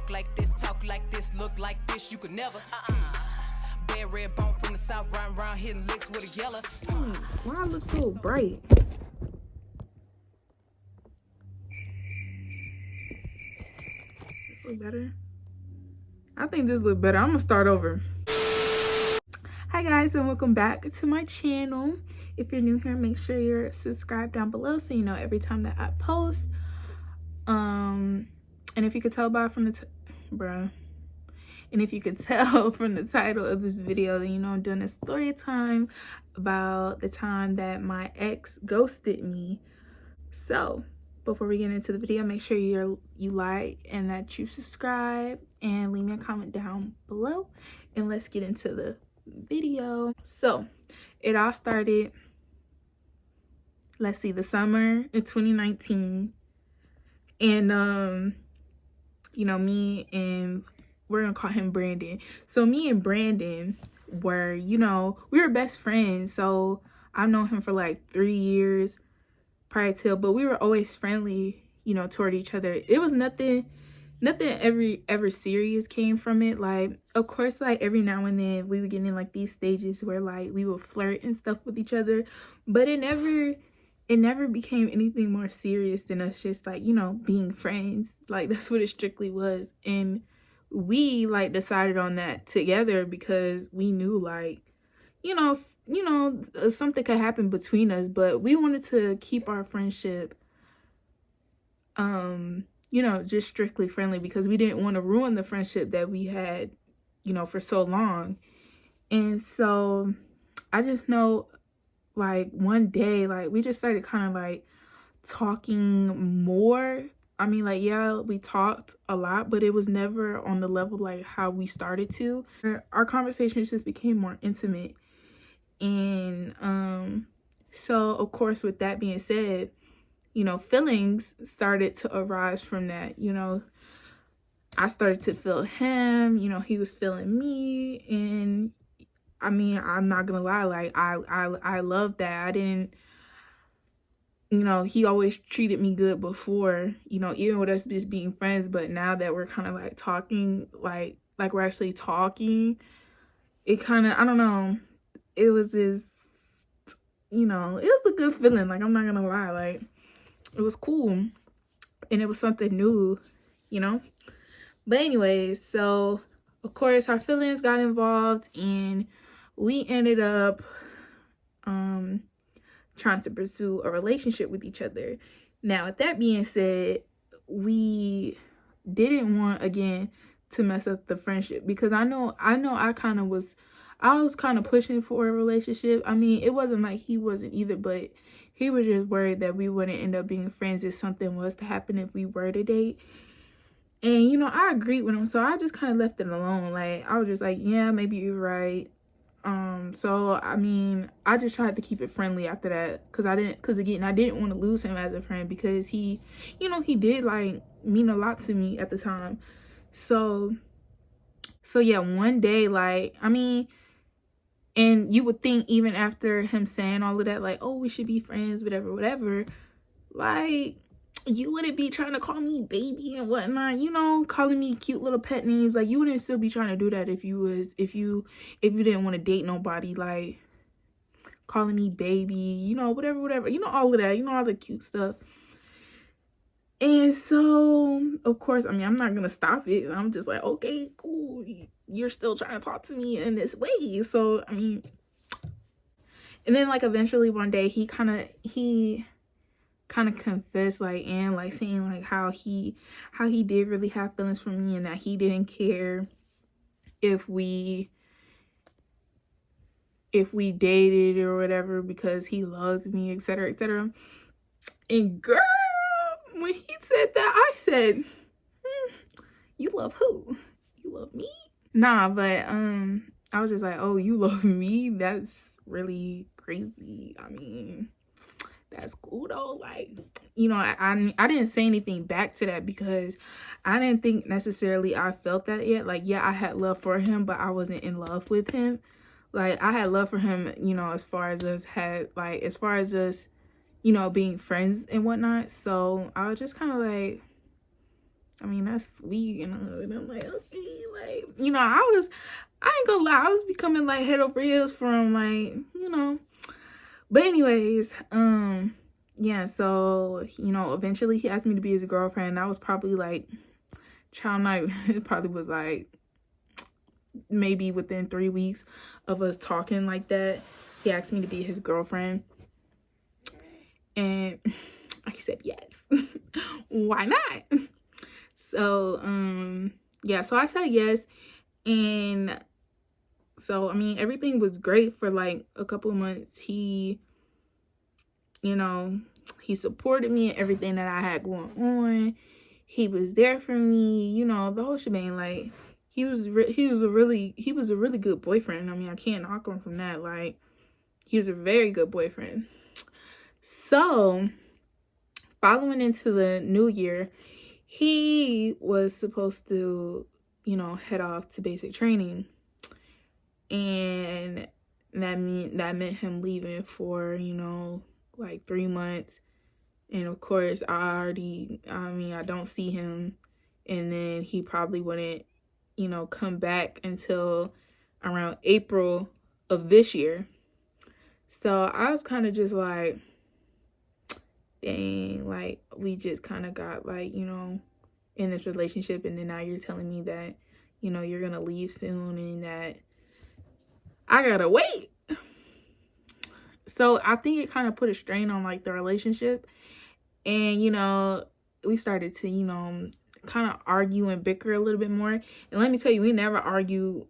walk like this, talk like this, look like this, you could never. Bad red bone from the south, round hitting licks with a yellow. Why I look so bright? This look better? I think this look better. I'm gonna start over. Hi guys, and welcome back to my channel. If you're new here, make sure you're subscribed down below so you know every time that I post. And if you could tell from the title of this video, then you know I'm doing a story time about the time that my ex ghosted me. So before we get into the video, make sure you like and that you subscribe and leave me a comment down below, and let's get into the video. So it all started, let's see, the summer of 2019. And you know, me and we're gonna call him Brandon. So me and Brandon were, you know, we were best friends. So I've known him for like 3 years prior to, but we were always friendly, you know, toward each other. It was nothing ever serious came from it. Like, of course, like every now and then we would get in like these stages where like we would flirt and stuff with each other, but it never became anything more serious than us just like, you know, being friends. Like that's what it strictly was. And we like decided on that together because we knew like, you know, something could happen between us, but we wanted to keep our friendship you know, just strictly friendly because we didn't want to ruin the friendship that we had, you know, for so long. And so I just know like one day, like we just started kind of like talking more. I mean, like, yeah, we talked a lot, but it was never on the level like how we started to. Our conversations just became more intimate. And so of course, with that being said, you know, feelings started to arise from that. You know, I started to feel him, you know, he was feeling me. And I mean, I'm not gonna lie, like I love that. I didn't, you know, he always treated me good before, you know, even with us just being friends. But now that we're kind of like talking, like we're actually talking, it kind of, I don't know, it was just, you know, it was a good feeling. Like, I'm not gonna lie, like it was cool and it was something new, you know. But anyways, so of course our feelings got involved and we ended up trying to pursue a relationship with each other. Now, with that being said, we didn't want again to mess up the friendship because I was kind of pushing for a relationship. I mean, it wasn't like he wasn't either, but he was just worried that we wouldn't end up being friends if something was to happen if we were to date. And, you know, I agreed with him, so I just kind of left it alone. Like, I was just like, yeah, maybe you're right. So, I mean, I just tried to keep it friendly after that because I didn't want to lose him as a friend because he, you know, he did, like, mean a lot to me at the time. So yeah, one day, like, I mean, and you would think even after him saying all of that, like, oh, we should be friends, whatever, like, you wouldn't be trying to call me baby and whatnot, you know, calling me cute little pet names. Like, you wouldn't still be trying to do that if you didn't want to date nobody, like calling me baby, you know, whatever, you know, all of that, you know, all the cute stuff. And so, of course, I mean, I'm not gonna stop it. I'm just like, okay, cool, you're still trying to talk to me in this way. So, I mean, and then like eventually one day he kind of confessed, like, and like saying like how he did really have feelings for me and that he didn't care if we dated or whatever because he loved me, etc. And girl, when he said that, I said, you love who? You love me? Nah, but I was just like, oh, you love me? That's really crazy. I mean, that's cool though. Like, you know, I didn't say anything back to that because I didn't think necessarily I felt that yet. Like, yeah, I had love for him, but I wasn't in love with him. Like, I had love for him, you know, as far as us, you know, being friends and whatnot. So I was just kind of like, I mean, that's sweet, and I'm like, okay, like, you know, I ain't gonna lie, I was becoming like head over heels from like, you know. But anyways, yeah, so, you know, eventually he asked me to be his girlfriend. That was probably like, child night, it probably was like maybe within 3 weeks of us talking like that. He asked me to be his girlfriend. And I said yes. Why not? So, yeah, so I said yes. And so, I mean, everything was great for like a couple of months. He, you know, he supported me in everything that I had going on. He was there for me, you know, the whole shebang. Like, he was a really good boyfriend. I mean, I can't knock him from that. Like, he was a very good boyfriend. So, following into the new year, he was supposed to, you know, head off to basic training. And that meant him leaving for, you know, like 3 months. And of course, I don't see him. And then he probably wouldn't, you know, come back until around April of this year. So I was kind of just like, dang, like, we just kind of got like, you know, in this relationship, and then now you're telling me that, you know, you're gonna leave soon and that I gotta wait. So I think it kind of put a strain on like the relationship. And, you know, we started to, you know, kind of argue and bicker a little bit more. And let me tell you, we never argued,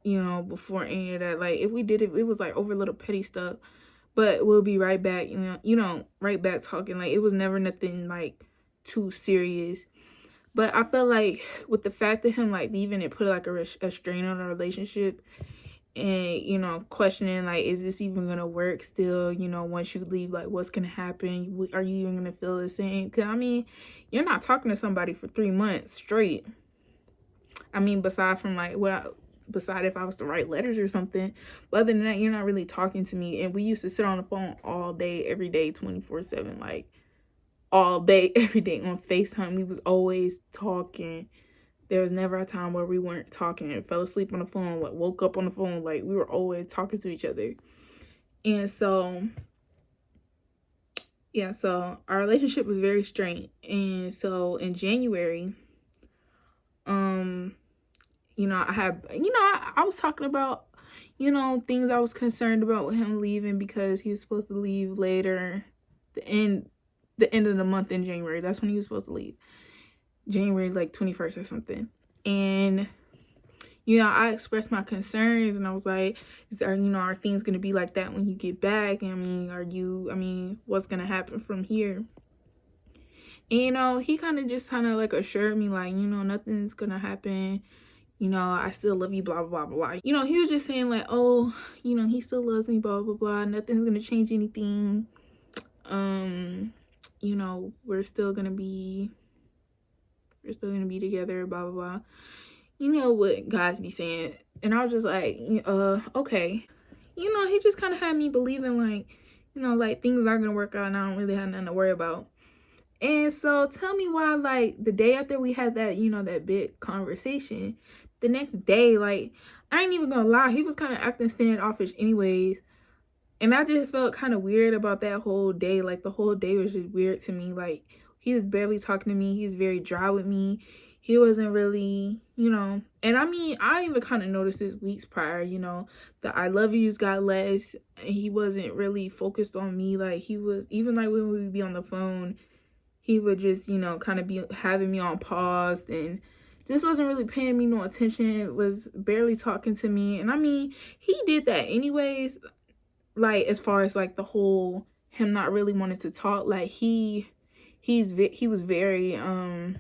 you know, before any of that. Like, if we did it, it was like over little petty stuff. But we'll be right back, you know, right back talking. Like, it was never nothing like too serious. But I felt like with the fact of him like leaving, it put like a strain on our relationship. And, you know, questioning like, is this even gonna work still? You know, once you leave, like, what's gonna happen? Are you even gonna feel the same? Because I mean, you're not talking to somebody for 3 months straight. I mean, beside if I was to write letters or something. But other than that, you're not really talking to me. And we used to sit on the phone all day, every day, 24/7, like all day, every day on FaceTime. We was always talking. There was never a time where we weren't talking and fell asleep on the phone, like woke up on the phone. Like, we were always talking to each other. And so, yeah, so our relationship was very strained. And so in January, you know, I was talking about, you know, things I was concerned about with him leaving, because he was supposed to leave later, the end of the month in January. That's when he was supposed to leave. January like 21st or something. And, you know, I expressed my concerns, and I was like, are things going to be like that when you get back? I mean, what's going to happen from here? And, you know, he kind of like assured me, like, you know, nothing's going to happen. You know, I still love you, blah, blah, blah, blah. You know, he was just saying like, oh, you know, he still loves me, blah, blah, blah. Nothing's going to change anything. You know, we're still going to be together, blah, blah, blah. You know what guys be saying. And I was just like, okay. You know, he just kind of had me believing like, you know, like things aren't gonna work out and I don't really have nothing to worry about. And so tell me why, like, the day after we had that, you know, that big conversation, the next day, like, I ain't even gonna lie, he was kind of acting standoffish anyways. And I just felt kind of weird about that whole day. Like, the whole day was just weird to me. Like, he was barely talking to me. He was very dry with me. He wasn't really, you know. And I mean, I even kind of noticed this weeks prior, you know, the I love yous got less. And he wasn't really focused on me. Like, he was, even like when we would be on the phone, he would just, you know, kind of be having me on pause and just wasn't really paying me no attention. Was barely talking to me. And I mean, he did that anyways. Like, as far as like the whole him not really wanting to talk, like he was very I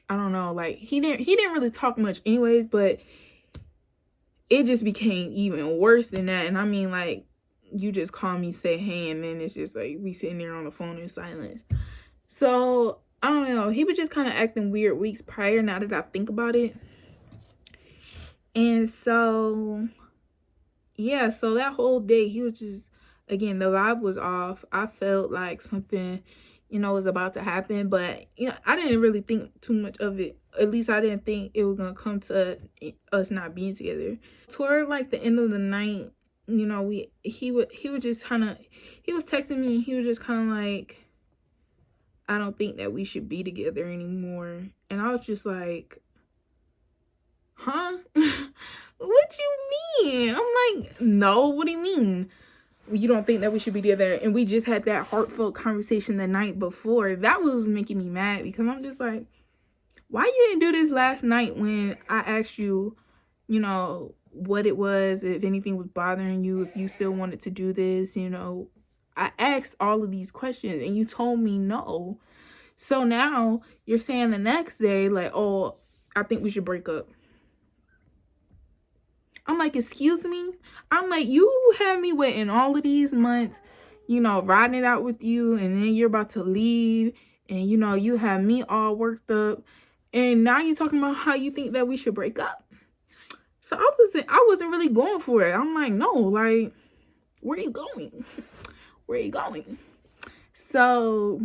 don't know, like he didn't really talk much anyways, but it just became even worse than that. And I mean, like, you just call me, say hey, and then it's just like we sitting there on the phone in silence. So I don't know, he was just kind of acting weird weeks prior, now that I think about it. And so yeah, so that whole day he was just, again, the vibe was off. I felt like something, was about to happen. But I didn't really think too much of it. At least I didn't think it was gonna come to us not being together. Toward like the end of the night, he was texting me, and he was just kind of like, I don't think that we should be together anymore. And I was just like, huh? What you mean? I'm like, no, what do you mean? You don't think that we should be together? And we just had that heartfelt conversation the night before. That was making me mad, because I'm just like, why you didn't do this last night when I asked you, what it was, if anything was bothering you, if you still wanted to do this, I asked all of these questions and you told me no. So now you're saying the next day, like, oh, I think we should break up. I'm like, excuse me? I'm like, you had me waiting all of these months, riding it out with you, and then you're about to leave, and you have me all worked up, and now you're talking about how you think that we should break up. So I wasn't really going for it. I'm like, no, like, where are you going? Where are you going? So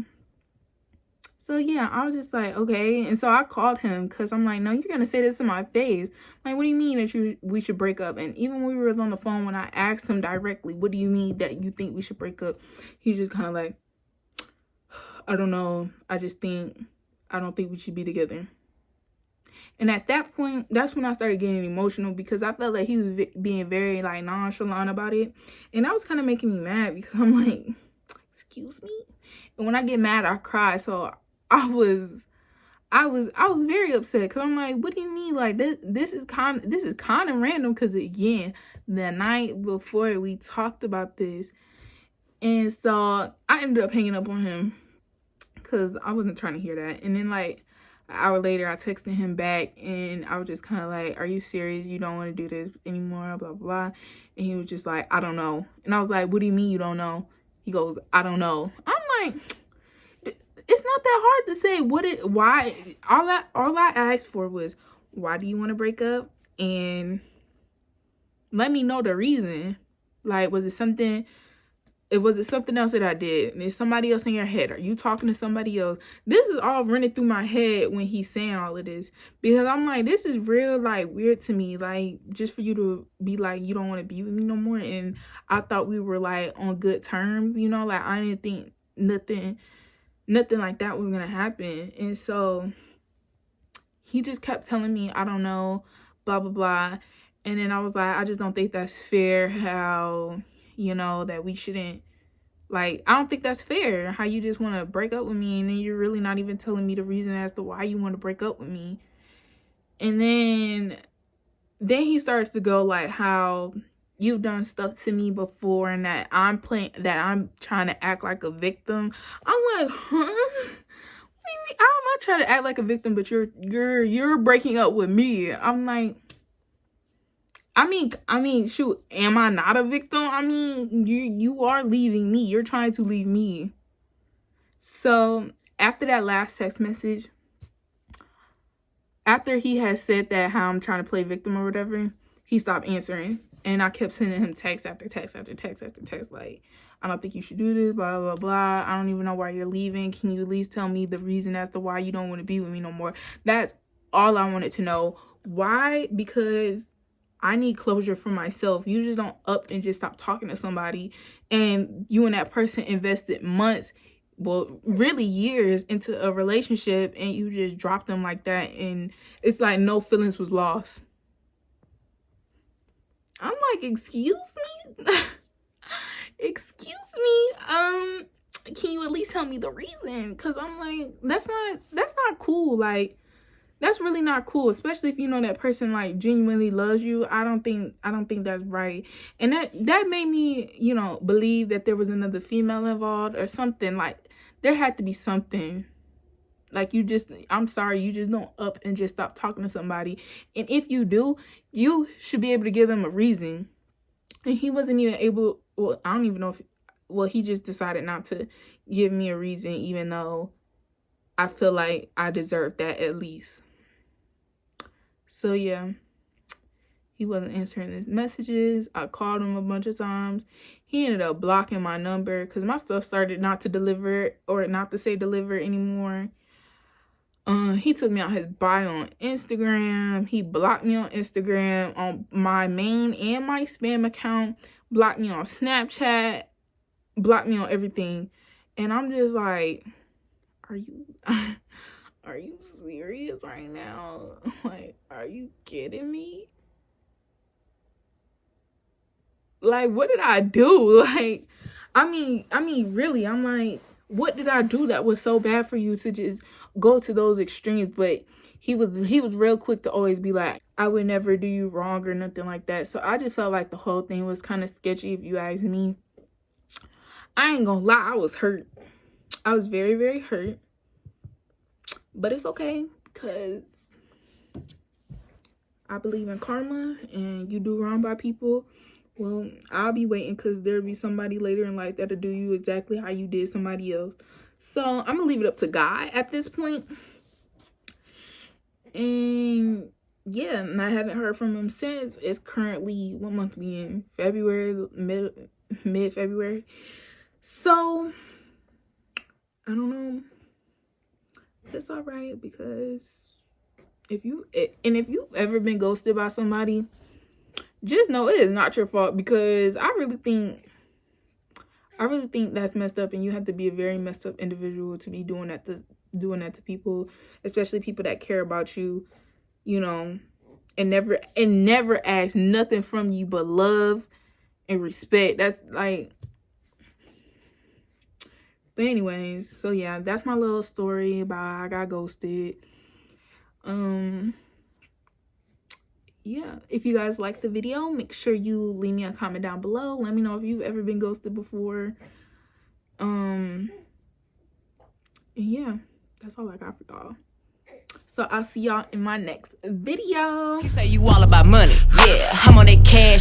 yeah, I was just like, okay. And so I called him, because I'm like, no, you're gonna say this to my face. Like, what do you mean that we should break up? And even when we were on the phone, when I asked him directly, what do you mean that you think we should break up? He just kind of like, I don't know. I don't think we should be together. And at that point, that's when I started getting emotional, because I felt like he was being very like nonchalant about it. And that was kind of making me mad, because I'm like, excuse me? And when I get mad, I cry. So I was very upset, because I'm like, what do you mean? Like, this is kind of random, because again, the night before we talked about this. And so I ended up hanging up on him, because I wasn't trying to hear that. And then like an hour later, I texted him back, and I was just kind of like, are you serious? You don't want to do this anymore, blah, blah. And he was just like, I don't know. And I was like, what do you mean you don't know? He goes, I don't know. I'm like, it's not that hard to say why. All I asked for was, why do you want to break up? And let me know the reason. Like, was it something else that I did? And is somebody else in your head? Are you talking to somebody else? This is all running through my head when he's saying all of this, because I'm like, this is real, like, weird to me. Like, just for you to be like, you don't want to be with me no more. And I thought we were like on good terms, like, I didn't think nothing like that was gonna happen. And so he just kept telling me, I don't know, blah, blah, blah. And then I was like, I just don't think that's fair, how that we shouldn't, like, I don't think that's fair how you just want to break up with me, and then you're really not even telling me the reason as to why you want to break up with me. And then he starts to go like, how you've done stuff to me before, and that I'm trying to act like a victim. I'm like, huh? What do you mean? I'm not trying to act like a victim, but you're breaking up with me. I'm like, I mean, shoot, am I not a victim? I mean, you are leaving me. You're trying to leave me. So after that last text message, after he had said that, how I'm trying to play victim or whatever, he stopped answering. And I kept sending him text after text after text after text, like, I don't think you should do this, blah, blah, blah. I don't even know why you're leaving. Can you at least tell me the reason as to why you don't want to be with me no more? That's all I wanted to know. Why? Because I need closure for myself. You just don't up and just stop talking to somebody, and you and that person invested months, well, really years into a relationship, and you just drop them like that, and it's like no feelings was lost. I'm like, excuse me? Excuse me? Can you at least tell me the reason? Because I'm like, that's not cool. Like, that's really not cool, especially if you know that person like genuinely loves you. I don't think that's right. And that made me, believe that there was another female involved or something. Like, there had to be something. Like, I'm sorry, you just don't up and just stop talking to somebody. And if you do, you should be able to give them a reason. And he wasn't even able, well, I don't even know if, he just decided not to give me a reason, even though I feel like I deserve that at least. So yeah, He wasn't answering his messages. I called him a bunch of times. He ended up blocking my number because my stuff started not to deliver or not to say deliver anymore. He took me out his bio on Instagram. He blocked me on Instagram, on my main and my spam account. Blocked me on Snapchat. Blocked me on everything. And I'm just like, are you serious right now? Like, are you kidding me? Like, what did I do? Like, I mean, really, I'm like, what did I do that was so bad for you to just go to those extremes? But he was real quick to always be like, I would never do you wrong or nothing like that. So I just felt like the whole thing was kind of sketchy, if you ask me. I ain't gonna lie, I was hurt. I was very, very hurt. But it's okay, because I believe in karma, and you do wrong by people. Well, I'll be waiting, because there'll be somebody later in life that'll do you exactly how you did somebody else. So I'm going to leave it up to God at this point. And yeah, and I haven't heard from him since. It's currently, what month we in? February, mid-February. So, I don't know. But it's all right, because if you've ever been ghosted by somebody, just know it is not your fault, because I really think that's messed up, and you have to be a very messed up individual to be doing that to people, especially people that care about you, you know, and never ask nothing from you but love and respect. That's like, but anyways, so yeah, that's my little story about how I got ghosted. Yeah, if you guys like the video, make sure you leave me a comment down below. Let me know if you've ever been ghosted before. And yeah, that's all I got for y'all. So I'll see y'all in my next video. He say you all about money. Yeah, I'm on that cash.